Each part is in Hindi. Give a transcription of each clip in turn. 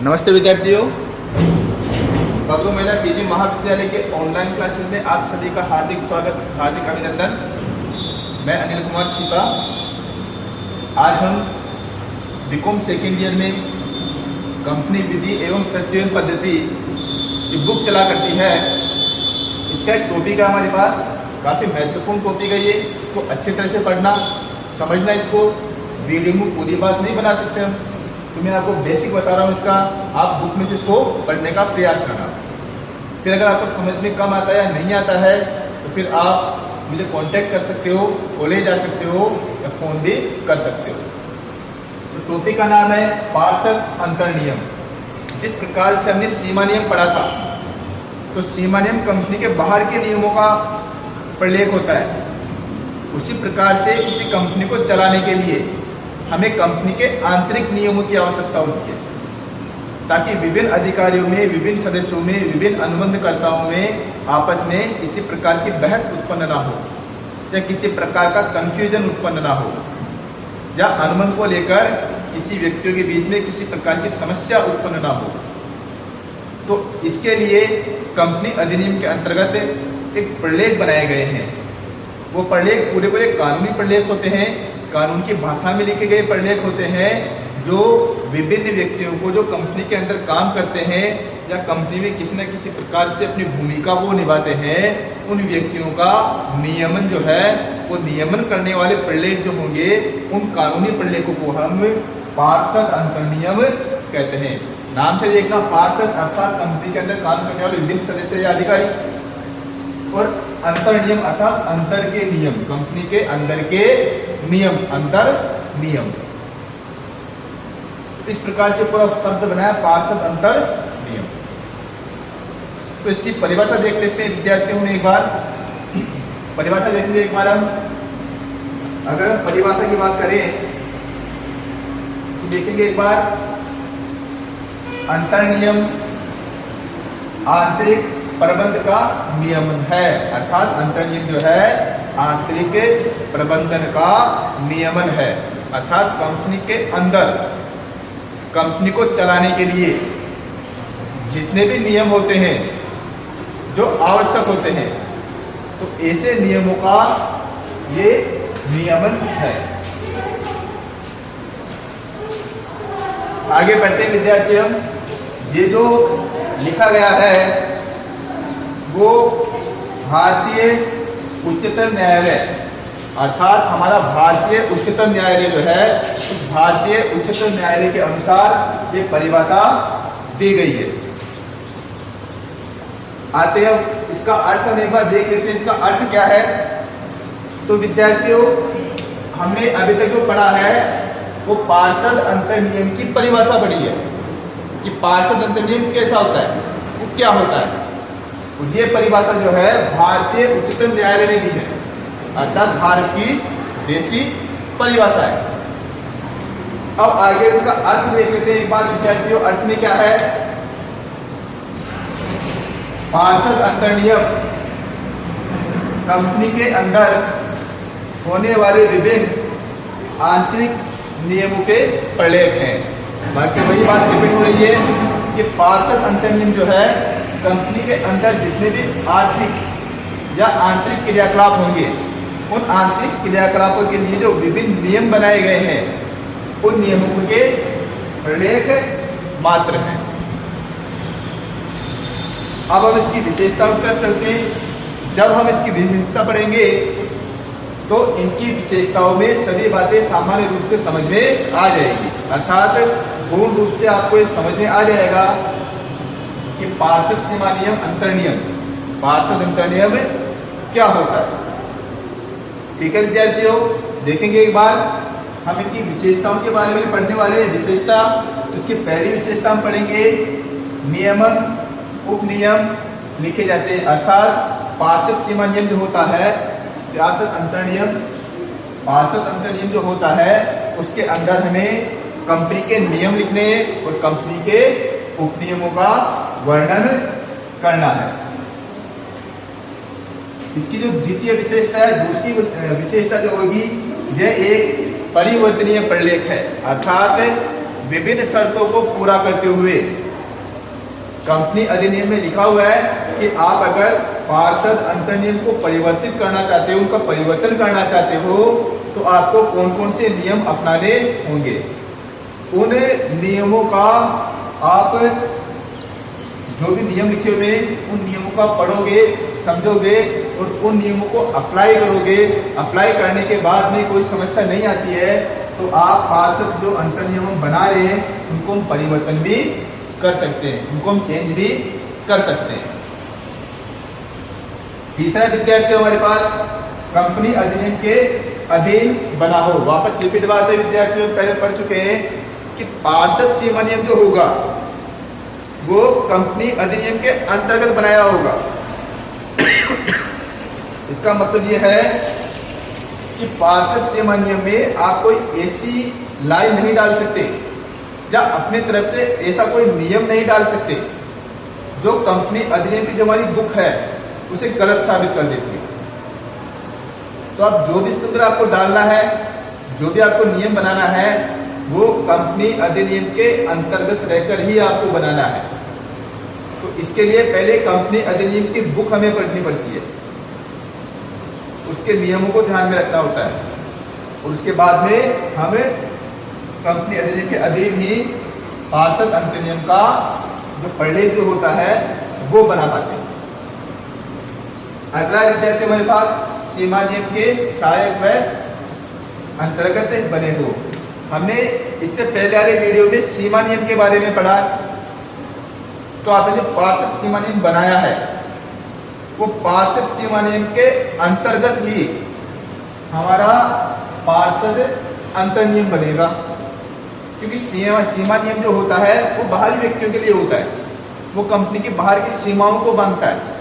नमस्ते विद्यार्थियों, पगलू महिला पीजी महाविद्यालय के ऑनलाइन क्लासेस में आप सभी का हार्दिक स्वागत, हार्दिक अभिनंदन। मैं अनिल कुमार सीपा। आज हम बीकॉम सेकेंड ईयर में कंपनी विधि एवं सचयन पद्धति की बुक चला करती है, इसका एक टॉपिक है हमारे पास। काफ़ी महत्वपूर्ण टॉपिक है ये। इसको अच्छी तरह से पढ़ना, समझना। इसको वीडियो में पूरी बात नहीं बना सकते हम, तो मैं आपको बेसिक बता रहा हूँ इसका। आप बुक में से इसको पढ़ने का प्रयास करना। फिर अगर आपको समझ में कम आता है या नहीं आता है तो फिर आप मुझे कांटेक्ट कर सकते हो, कॉलेज आ सकते हो या फ़ोन भी कर सकते हो। तो टॉपिक का नाम है पार्षद अंतर नियम। जिस प्रकार से हमने सीमा नियम पढ़ा था, तो सीमा नियम कंपनी के बाहर के नियमों का प्रलेख होता है। उसी प्रकार से किसी कंपनी को चलाने के लिए हमें कंपनी के आंतरिक नियमों की आवश्यकता होती है, ताकि विभिन्न अधिकारियों में, विभिन्न सदस्यों में, विभिन्न अनुबंधकर्ताओं में आपस में किसी प्रकार की बहस उत्पन्न ना हो, या किसी प्रकार का कंफ्यूजन उत्पन्न ना हो, या अनुबंध को लेकर किसी व्यक्तियों के बीच में किसी प्रकार की समस्या उत्पन्न ना हो। तो इसके लिए कंपनी अधिनियम के अंतर्गत एक प्रलेख बनाए गए हैं। वो प्रलेख पूरे कानूनी प्रलेख होते हैं, कानून की भाषा में लिखे गए प्रलेख होते हैं, जो विभिन्न व्यक्तियों को जो कंपनी के अंदर काम करते हैं या कंपनी में किसी न किसी प्रकार से अपनी भूमिका को निभाते हैं, उन व्यक्तियों का नियमन जो है, वो नियमन करने वाले प्रलेख जो होंगे, उन कानूनी प्रलेखों को हम पार्षद अंतर नियम कहते हैं। नाम से देखना, पार्षद अर्थात कंपनी के अंदर काम करने वाले विभिन्न सदस्य या अधिकारी, और अंतर नियम अर्थात अंतर के नियम, कंपनी के अंदर के नियम, अंतर नियम। इस प्रकार से पूरा शब्द बनाया पार्षद अंतर नियम। तो इसकी परिभाषा देख लेते हैं विद्यार्थियों में। एक बार परिभाषा देखेंगे एक बार हम। अगर हम परिभाषा की बात करें तो देखेंगे एक बार, अंतर नियम आंतरिक प्रबंध का नियमन है, अर्थात अंतर नियम जो है आंतरिक प्रबंधन का नियमन है। अर्थात कंपनी के अंदर कंपनी को चलाने के लिए जितने भी नियम होते हैं जो आवश्यक होते हैं, तो ऐसे नियमों का ये नियमन है। आगे बढ़ते हैं विद्यार्थी हम। ये जो लिखा गया है वो भारतीय उच्चतम न्यायालय, अर्थात हमारा भारतीय उच्चतम न्यायालय जो है, तो भारतीय उच्चतम न्यायालय के अनुसार ये परिभाषा दी गई है। आते हैं इसका अर्थ हम एक बार देख लेते हैं, इसका अर्थ क्या है। तो विद्यार्थियों, हमने अभी तक जो पढ़ा है वो पार्षद अंतर नियम की परिभाषा पढ़ी है कि पार्षद अंतर नियम कैसा होता है, वो क्या होता है। तो ये परिभाषा जो है भारतीय उच्चतम न्यायालय ने दी है, अर्थात भारत की देशी परिभाषा है। अब आगे इसका अर्थ देख लेते हैं एक बार विद्यार्थियों। अर्थ में क्या है? पार्षद अंतर नियम कंपनी के अंदर होने वाले विभिन्न आंतरिक नियमों के प्रलेख हैं। बाकी वही बात रिपीट हो रही है कि पार्षद अंतर नियम जो है कंपनी के अंदर जितने भी आर्थिक या आंतरिक क्रियाकलाप होंगे, उन आंतरिक क्रियाकलापों के लिए जो विभिन्न नियम बनाए गए हैं, उन नियमों के प्रलेख मात्र हैं। अब हम इसकी विशेषताओं पर चलते हैं। जब हम इसकी विशेषता पढ़ेंगे तो इनकी विशेषताओं में सभी बातें सामान्य रूप से समझ में आ जाएगी, अर्थात पूर्ण रूप से आपको ये समझ में आ जाएगा कि पार्षद सीमा नियम, अंतर नियम, पार्षद अंतर नियम क्या होता है। ठीक है विद्यार्थियों, देखेंगे एक बार हम इनकी विशेषताओं के बारे में पढ़ने वाले। विशेषता, इसकी पहली विशेषता हम पढ़ेंगे, नियमन उपनियम लिखे जाते हैं। अर्थात पार्षद सीमा नियम जो होता है, पार्षद अंतर नियम जो होता है, उसके अंदर हमें कंपनी के नियम लिखने और कंपनी के उपनियमों का वर्णन करना है। इसकी जो द्वितीय विशेषता है, दूसरी विशेषता जो होगी, यह एक परिवर्तनीय प्रलेख है, अर्थात विभिन्न शर्तों को पूरा करते हुए। कंपनी अधिनियम में लिखा हुआ है कि आप अगर पार्षद अंतर्नियम को परिवर्तित करना चाहते हो, उनका परिवर्तन करना चाहते हो, तो आपको कौन कौन से नियम अपनाने होंगे। उन नियमों का आप जो भी नियम लिखे हुए उन नियमों का पढ़ोगे, समझोगे और उन नियमों को अप्लाई करोगे। अप्लाई करने के बाद में कोई समस्या नहीं आती है तो आप पार्षद जो अंतर्नियम हम बना रहे हैं उनको हम परिवर्तन भी कर सकते हैं, उनको हम चेंज भी कर सकते हैं। तीसरा विद्यार्थी हमारे पास कंपनी अधिनियम के अधीन बना हो। वापस रिपीट बात है विद्यार्थियों, पहले पढ़ चुके हैं कि पार्षद सीमा नियम जो होगा वो कंपनी अधिनियम के अंतर्गत बनाया होगा। इसका मतलब यह है कि पार्षद सीमा नियम में आप कोई ऐसी लाइन नहीं डाल सकते या अपने तरफ से ऐसा कोई नियम नहीं डाल सकते जो कंपनी अधिनियम की जो हमारी बुक है उसे गलत साबित कर देती है। तो आप जो भी इसके अंदर आपको डालना है, जो भी आपको नियम बनाना है, वो कंपनी अधिनियम के अंतर्गत रहकर ही आपको बनाना है। तो इसके लिए पहले कंपनी अधिनियम की बुक हमें पढ़नी पड़ती है, उसके नियमों को ध्यान में रखना होता है और उसके बाद में हमें कंपनी अधिनियम के अधीन ही पार्षद अंतर्नियम का जो प्रलेख जो होता है वो बना पाते हैं। अगला विद्यार्थी हमारे पास सीमा नियम के सहायक व अंतर्गत बने हो। हमने इससे पहले वाले वीडियो में सीमा नियम के बारे में पढ़ा। तो आपने जो पार्षद सीमा नियम बनाया है वो पार्षद सीमा नियम के अंतर्गत ही हमारा पार्षद अंतर्नियम बनेगा, क्योंकि सीमा नियम जो होता है वो बाहरी व्यक्तियों के लिए होता है, वो कंपनी की बाहर की सीमाओं को बांधता है।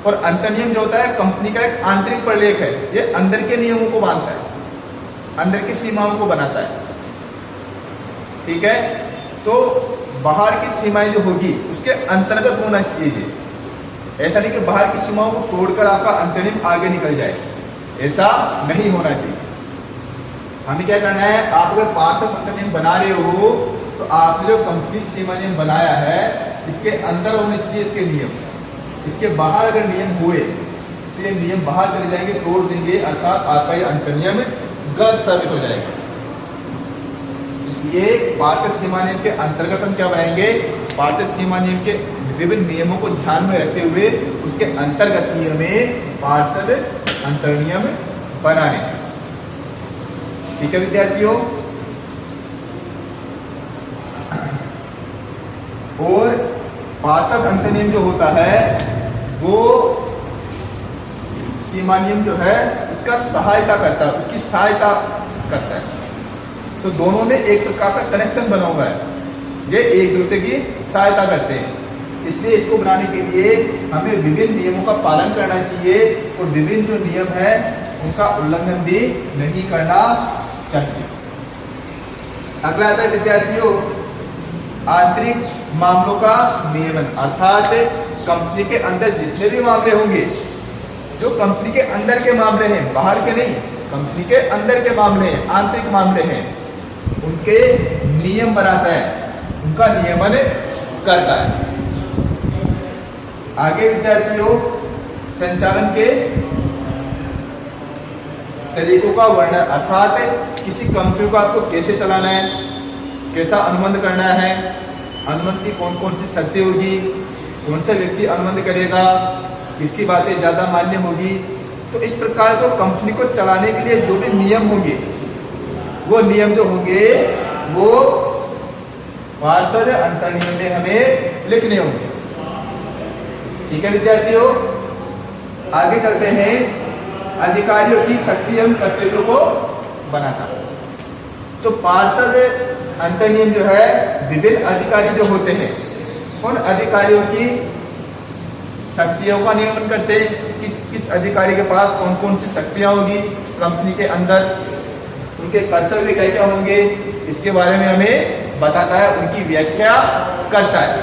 और अंतर्नियम जो होता है कंपनी का एक आंतरिक प्रलेख है, ये अंदर के नियमों को बांधता है, अंदर की सीमाओं को बनाता है। ठीक है, तो बाहर की सीमाएं जो होगी उसके अंतर्गत होना चाहिए। ऐसा नहीं कि बाहर की सीमाओं को तोड़कर आपका अंतर्नियम आगे निकल जाए, ऐसा नहीं होना चाहिए। हमें क्या करना है, आप अगर पार्षद अंतर्नियम बना रहे हो तो आपने जो कंपनी सीमा नियम बनाया है इसके अंदर होने चाहिए इसके नियम। इसके बाहर अगर नियम हुए तो ये नियम बाहर चले जाएंगे, तोड़ देंगे, अर्थात आपका ये अंतर्नियम गलत साबित हो जाएगा। इसलिए पार्षद सीमा नियम के अंतर्गत हम क्या बनाएंगे, पार्षद सीमा नियम के विभिन्न नियमों को ध्यान में रखते हुए उसके अंतर्गत ही हमें पार्षद अंतर्नियम बनाने हैं। ठीक है विद्यार्थियों, और पार्षद अंतर्नियम जो होता है वो सीमा नियम जो है उसका सहायता करता है, उसकी सहायता करता है। तो दोनों में एक प्रकार का कनेक्शन बना हुआ है, ये एक दूसरे की सहायता करते हैं। इसलिए इसको बनाने के लिए हमें विभिन्न नियमों का पालन करना चाहिए और विभिन्न जो नियम है उनका उल्लंघन भी नहीं करना चाहिए। अगला आता है विद्यार्थियों आंतरिक मामलों का नियमन, अर्थात कंपनी के अंदर जितने भी मामले होंगे, जो कंपनी के अंदर के मामले हैं, बाहर के नहीं, कंपनी के अंदर के मामले हैं, आंतरिक मामले हैं, उनके नियम बनाता है, उनका नियमन करता है। आगे विद्यार्थियों संचालन के तरीकों का वर्णन, अर्थात किसी कंपनी को आपको कैसे चलाना है, कैसा अनुबंध करना है, अनुबंध की कौन कौन सी शर्तें होगी, कौन सा व्यक्ति अनुबंध करेगा, किसकी बातें ज़्यादा मान्य होगी। तो इस प्रकार को कंपनी को चलाने के लिए जो भी नियम होंगे वो नियम जो होंगे वो पार्षद अंतर्नियम में हमें लिखने होंगे। ठीक है विद्यार्थियों, आगे चलते हैं। अधिकारियों की शक्ति एवं कर्तव्यों को बनाता। तो पार्षद अंतर्नियम जो है विभिन्न अधिकारी जो होते हैं उन अधिकारियों की शक्तियों का नियमन करते हैं। किस अधिकारी के पास कौन कौन सी शक्तियां होगी कंपनी के अंदर, उनके कर्तव्य क्या क्या होंगे, इसके बारे में हमें बताता है, उनकी व्याख्या करता है।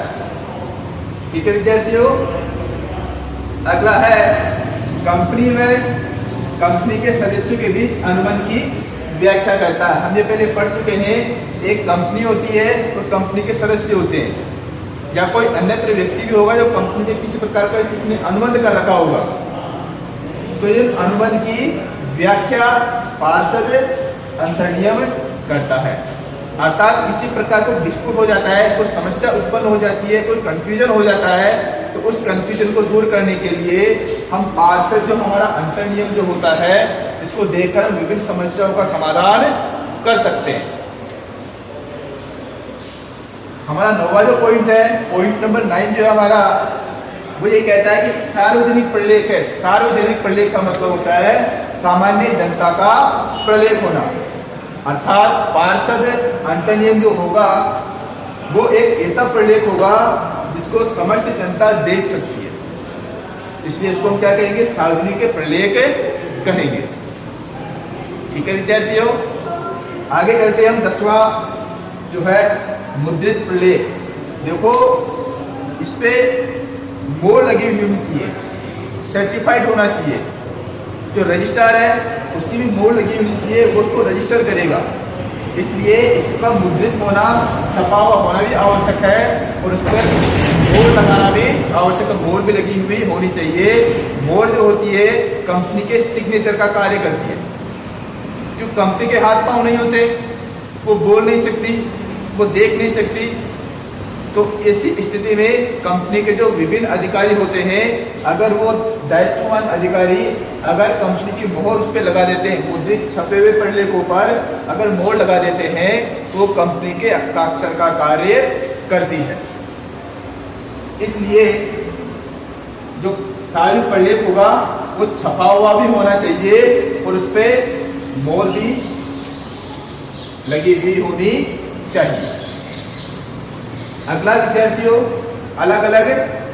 ठीक है विद्यार्थियों, अगला है कंपनी में कंपनी के सदस्यों के बीच अनुबंध की व्याख्या करता है। हम ये पहले पढ़ चुके हैं, एक कंपनी होती है और कंपनी के सदस्य होते हैं, या कोई अन्यत्र व्यक्ति भी होगा जो कंपनी से किसी प्रकार का किसी ने अनुबंध कर रखा होगा। तो इन अनुबंध की व्याख्या पार्षद अंतर्नियम करता है। अर्थात किसी प्रकार को डिस्प्यूट हो जाता है, कोई समस्या उत्पन्न हो जाती है, कोई कंफ्यूजन हो जाता है, तो उस कंफ्यूजन को दूर करने के लिए हम पार्षद जो हमारा अंतर्नियम जो होता है, इसको देखकर हम विभिन्न समस्याओं का समाधान कर सकते हैं। हमारा 9वां जो पॉइंट है, पॉइंट नंबर 9 जो है हमारा, वो ये कहता है कि सार्वजनिक प्रलेख है। सार्वजनिक प्रलेख का मतलब होता है सामान्य जनता का प्रलेख होना। अर्थात पार्षद अंतर्नियम जो होगा वो एक ऐसा प्रलेख होगा जिसको समस्त जनता देख सकती है, इसलिए इसको हम क्या कहेंगे, सार्वजनिक प्रलेख कहेंगे। ठीक है विद्यार्थियों, आगे चलते हैं हम 10वां जो है मुद्रित प्रलेख। देखो इस पे मोहर लगी हुई होनी चाहिए, सर्टिफाइड होना चाहिए। जो रजिस्ट्रार है उसकी भी मोहर लगी होनी चाहिए, वो उसको रजिस्टर करेगा, इसलिए इसका मुद्रित होना, छपा हुआ होना भी आवश्यक है, और उस पर मोहर लगाना भी आवश्यक है। मोहर भी लगी हुई होनी चाहिए। मोहर जो होती है कंपनी के सिग्नेचर का कार्य करती है। जो कंपनी के हाथ पांव नहीं होते, वो बोल नहीं सकती, वो देख नहीं सकती, तो ऐसी स्थिति में कंपनी के जो विभिन्न अधिकारी होते हैं, अगर वो दायित्ववान अधिकारी अगर कंपनी की मोहर उस पर लगा देते हैं, मुद्रित छपे हुए प्रलेखों पर अगर मोहर लगा देते हैं, तो कंपनी के हस्ताक्षर का कार्य करती है। इसलिए जो सारी प्रलेख होगा वो छपा हुआ भी होना चाहिए और उस पर मोहर भी लगी हुई होनी चाहिए। अगला विद्यार्थियों, अलग अलग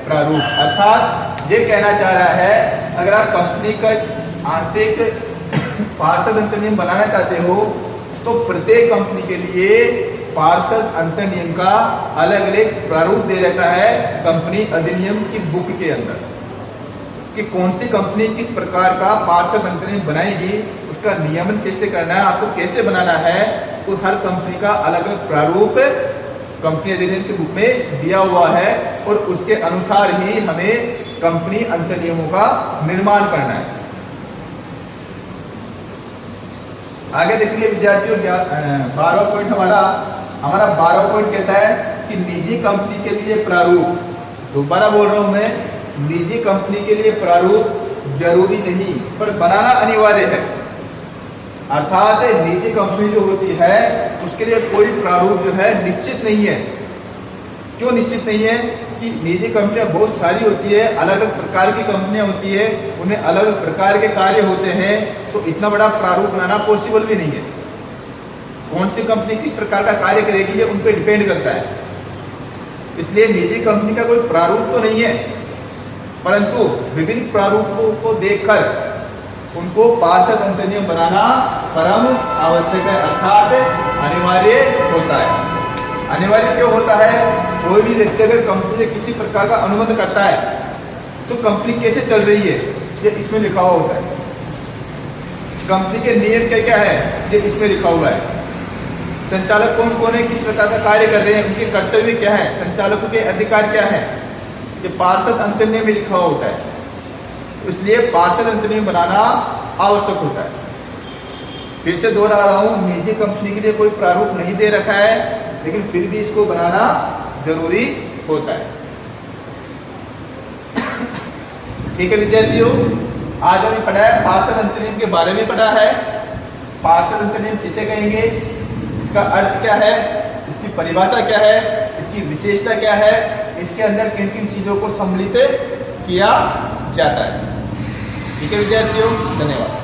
प्रारूप, अर्थात ये कहना चाह रहा है, अगर आप कंपनी का आंतरिक पार्षद अंतर्नियम बनाना चाहते हो तो प्रत्येक कंपनी के लिए पार्षद अंतर्नियम का अलग अलग प्रारूप दे रखा है कंपनी अधिनियम की बुक के अंदर, कि कौन सी कंपनी किस प्रकार का पार्षद अंतर्नियम बनाएगी, उसका नियमन कैसे करना है, आपको कैसे बनाना है, तो हर कंपनी का अलग अलग प्रारूप कंपनी अधिनियम की बुक में दिया हुआ है, और उसके अनुसार ही हमें कंपनी अंतर्नियमों का निर्माण करना है। आगे देखिए विद्यार्थियों, 12वां पॉइंट हमारा 12वां पॉइंट कहता है कि निजी कंपनी के लिए प्रारूप। दोबारा बोल रहा हूं मैं, निजी कंपनी के लिए प्रारूप जरूरी नहीं पर बनाना अनिवार्य है। अर्थात निजी कंपनी जो होती है उसके लिए कोई प्रारूप जो है निश्चित नहीं है। क्यों निश्चित नहीं है? कि निजी कंपनियां बहुत सारी होती है, अलग अलग प्रकार की कंपनियां होती है, उन्हें अलग अलग प्रकार के कार्य होते हैं, तो इतना बड़ा प्रारूप बनाना पॉसिबल भी नहीं है। कौन सी कंपनी किस प्रकार का कार्य करेगी ये उन पर डिपेंड करता है। इसलिए निजी कंपनी का कोई प्रारूप तो नहीं है, परंतु विभिन्न प्रारूपों को देखकर उनको पार्षद अंतर्नियम बनाना परम आवश्यक है, अर्थात अनिवार्य होता है। अनिवार्य क्यों होता है? कोई भी व्यक्ति अगर कंपनी से किसी प्रकार का अनुबंध करता है तो कंपनी कैसे चल रही है ये इसमें लिखा हुआ होता है। कंपनी के नियम क्या क्या है ये इसमें लिखा हुआ है। संचालक कौन कौन है, किस प्रकार का कार्य कर रहे हैं, उनके कर्तव्य क्या है, संचालकों के अधिकार क्या है, ये पार्षद अंतर्नियम में लिखा हुआ होता है। इसलिए पार्षद अंतर्नियम बनाना आवश्यक होता है। फिर से दोहरा रहा हूं, निजी कंपनी के लिए कोई प्रारूप नहीं दे रखा है, लेकिन फिर भी इसको बनाना जरूरी होता है। ठीक है विद्यार्थियों, आज हमने पढ़ा है पार्षद अंतर्नियम के बारे में पढ़ा है। पार्षद अंतर्नियम किसे कहेंगे, इसका अर्थ क्या है, इसकी परिभाषा क्या है, इसकी विशेषता क्या है, इसके अंदर किन किन चीजों को सम्मिलित किया जाता है। ठीक है विद्यार्थियों, धन्यवाद।